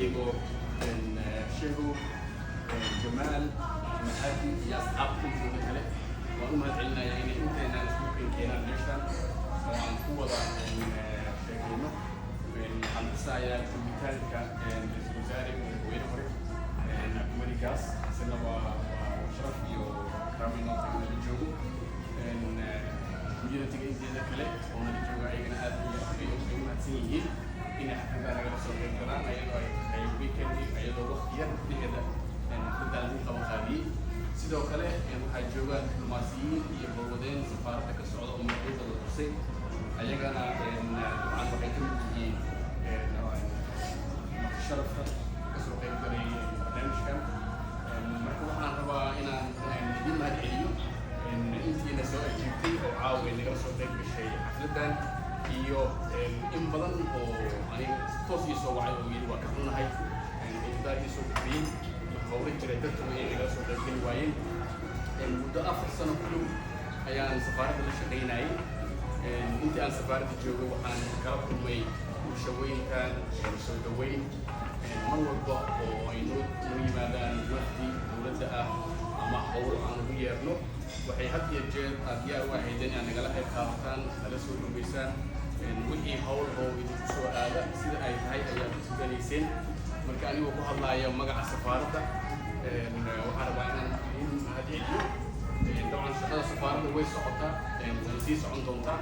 يجو شيخو جمال محادي يا أصحابكم في المكان وأمها علنا يعني أنت أنا ممكن كنا نشان وعن قوة شيخنا من السايا في المكان كوزاري وين هو أمريكاس سنة وشرف يكرمنا في الجو مدينة تجي إنتي كله ونرجع عينا هذه يوم هتسيني إن إحنا نرجع سوق الكلام أي ويكند أي وقت يرد هذا بدل من خمسة سيدو كله يوم هجوا دبلوماسيين يبودين سفارة كسرعة أمريكا الروسية أيقنا عن وقتهم يجي شرف كسرعة كبري برنامج كم مركب عن ربع إن دين ما تعيو إن أنتي نسوي أجيبتي أو عاوي نقدر نسوي بشيء حفلة iyo in badan oo ay toos iyo soo wacay oo yiri waa ka xunahay intaas soo bixin hawlin jiray dadku ay iga soo dhigin waayeen muddo 4 sano kullu ayaan safaaradda la shaqeynayay intii aan safaaradda joogay waxaan kala kulmay bulshooyinkan soo dhaweyn mar walba oo ay noo yimaadaan waqti dowladda ah ama hawl aan ugu yeerno waxay had iyo jeer diyaar u ahayd in aan nagala qayb qaataan nala soo dhaweysaan wixii hawl oo idinku soo aada sida ay tahay ayaad isu galayseen marka anigoo ku hadlaaya magaca safaaradda waxaan rabaa inaan idin mahadceliyo dabcan shaqada safaaradda way socotaa way sii socon doontaa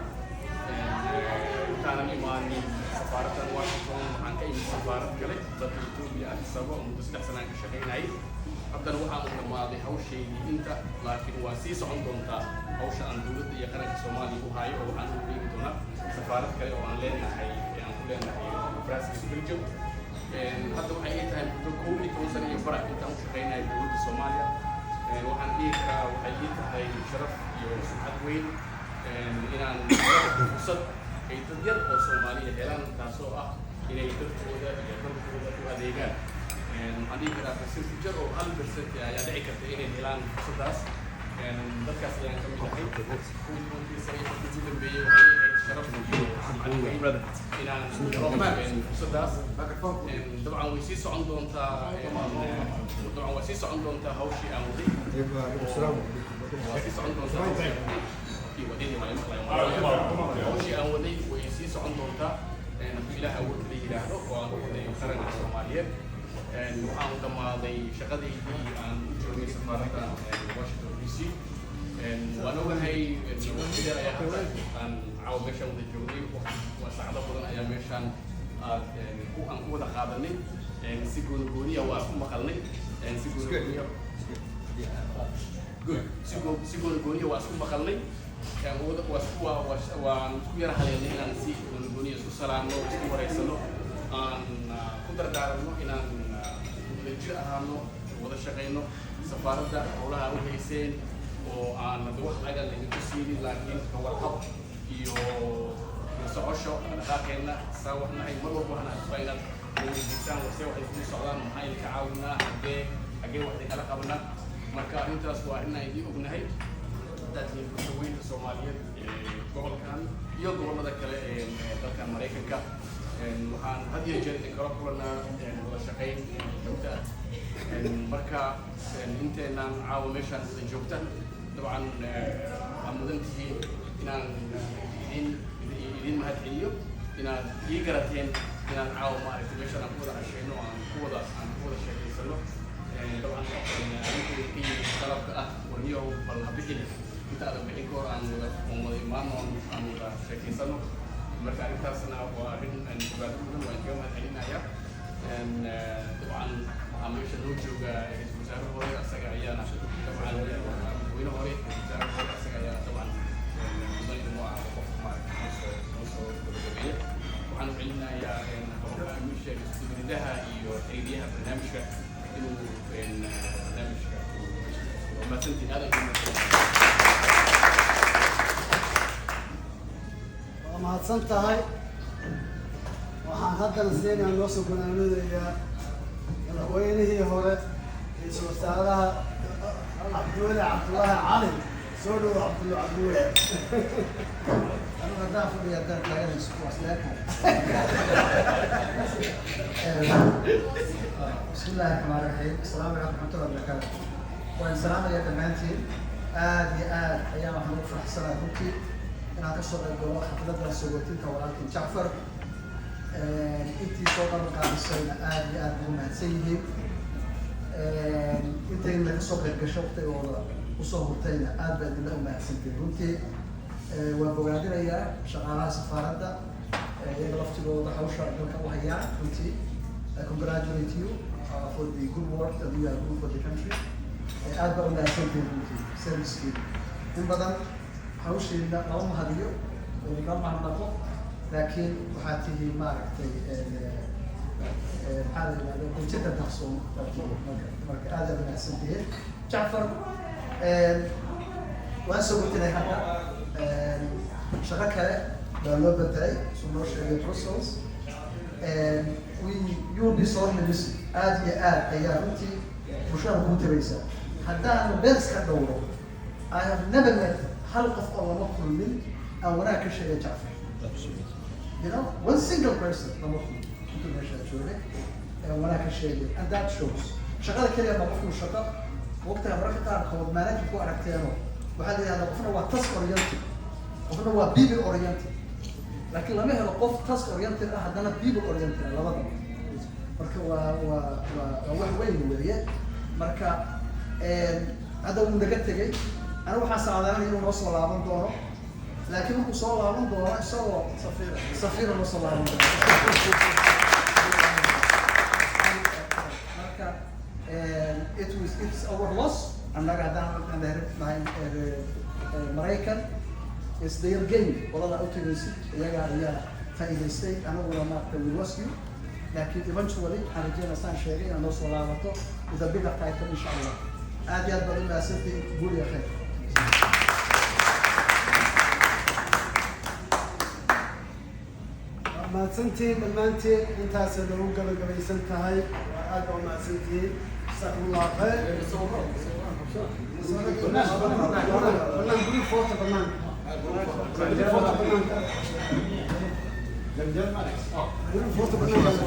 intaanan imaanin safaaraddan Washington waxaan ka imid safaarad kale dalka Itoobiya Addis Ababa oo muddo 3 sano ka shaqeynayay haddana waxaan u dhamaaday hawshaydii inta laakiin waa sii socon doontaa hawsha aan dowladda iyo qaranka Soomaaliya u hayo oo waxaan u geeyi doonaa safaarad kale oo aan leenahay Brussels Belgium hadda waxay ii tahay muddo 12 sano iyo farac intaan u shaqeynayay dowladda Soomaaliya waxaan dhihi karaa waxay ii tahay sharaf iyo sumcad weyn inaan fursad ay dad yar oo Soomaaliya helaan taasoo ah inay dadkooda iyo dalkooda u adeegaan waxaan dhihi karaa percentage oo 1% ayaa dhici karta inay helaan fursadaas dadkaas ayaan ka mid ahay kuwii sare ugu dambeeyay waxay ahayd sharaf iyo sumcad weyn inaan helo fursadaas dabcan way sii socon doontaa dabcan way sii socon doontaa hawshii aan waday way sii socon doontaa hawshii aan waday way sii socon doontaa hadduu ilaah awood la yidhaahdo oo aan u waday qaranka Soomaaliyeed waxaan u dhammaaday shaqadaydii aan u joogay safaaradda Washington DC waan ogahay waqtigeeda ayaa hadda aan caawa meeshaan wada joognay waa saacado badan ayaa meeshaan aan ku wada qaadanay si gooniya waa isku maqalnay si gooniya waa isku maqalnay waan isku yara haleelnay inaan si gooniya isku salaamno isku wareysano aan ku dardaaranno inaan jir ahaano wada shaqeyno safaaradda howlaha u hayseen oo aan wax laga lagu siinin laakiin warqab iyo socosho dhaqaaqeena saa waxnahay mar walba waxaan asbayna weydiisaan waxay ku socdaan maxay ka caawinaa xagee wax kala qabanaa marka arrintaas waa arrin ay ognahay dadkii bulshooyinka Soomaaliyeed gobolkan iyo gobolada kale ee dalka Mareykanka waxaan had iyo jeer idin kala kulanaa wada shaqeyn joogta marka inteenaan caawa meeshaan wada joogta dabcan waxaan mudan tihiin inaan idin mahadceliyo inaad ii garateen inaan caawa maaragtay meeshaan aan ku wada casheyno aan ku wada sheekeysano dabcan arrinkii qalabka ah warniyow bal ha bixin inta aadan bixin kahor aan wada imaano aan wada sheekeysano marka arrintaasna waa arrin aan dhibaado badan waan kaga mahadcelinayaa dabcan waxaa meesha noo jooga ra-iisul wasaare hore asaga ayaana dabcan madaxweyne hore wasaare hore asaga ayaa dabcan mudan inuu ah qof maaragtay noo soo gabagabeeya waxaan u celinayaa barnaamijka iskudulidaha iyo xiriiryaha barnaamijka inuu barnaamijka mahadsantiin aad mahadsan tahay waxaan haddana siinaa noo soo gunaanadayaa madaxweynihii hore ra'iisul wasaaraha Cabdiweli Cabdullaahi Cali soo dhow Cabdiweli أنا أعرف إني أدرك لا ينسى لكن بسم الله الرحمن الرحيم السلام عليكم ورحمة الله وبركاته وإن سلام يا كمانتي آد أيام محمود فرح سنة كنتي أنا أتصل بالجواب حفلة سويتين كولكن جعفر أنتي صوت المقام السنة آد هم سيدي أنت إنك تصل بالجشوط وصهرتين آد بعد الله ما سنتين كنتي وبوعدنا يا شغالة سفارة يغلفتي بوضع حوشة دولك وهيا كنتي congratulate you for the good work that you are doing for the country. aad baa unaagsantahay runtii servicekeeda in badan hawsheena lama mahadiyo lama mahadnaqo laakiin waxaa tihi maaragtay maxaa la yidhahdaa bulshada daqsoon marka aad baa unaagsantahay Jacfar waan soo gudbinay hadda shaqo kale baa loo bedelay soo noo sheegay Brussels you'll be sorry this aad iyo aad ayaa runtii bulshada ku tabaysaa haddaan bees ka dhowro I have never met hal qof oo lama kulmin aan wanaag ka sheegay Jacfar you know one single person lama kulmin intuu meesha joogay wanaag ka sheegay and that shows shaqada kaliya ma qofku shaqo waqtiga mararka qaarkood manager ku aragteeno waxaa la yidhahdaa qofna waa task oriented qofna waa people oriented laakiin lama helo qof task oriented ah haddana people oriented labada marka waa wax weyn weeye marka hadda uu naga tegay anigu waxaan saadaanay inuu noo soo laaban doono laakiin markuu soo laaban doono isagoo safiir noo soo laaban doono marka it's our loss annaga haddaan nahay Maraykan is their game walada u tagaysid iyaga ayaa faa'iidaystay anaguna maaragtay we lost you لكن eventually أنا جينا سان شيء أنا نوصل على طول إذا بينا قايتم إن شاء الله. عادي هذا بدل ما سنتي قول يا خير. ما سنتي ما أنت سلوك قبل سنتي هاي وأدعو ما سنتي استغفر الله خير. برنامج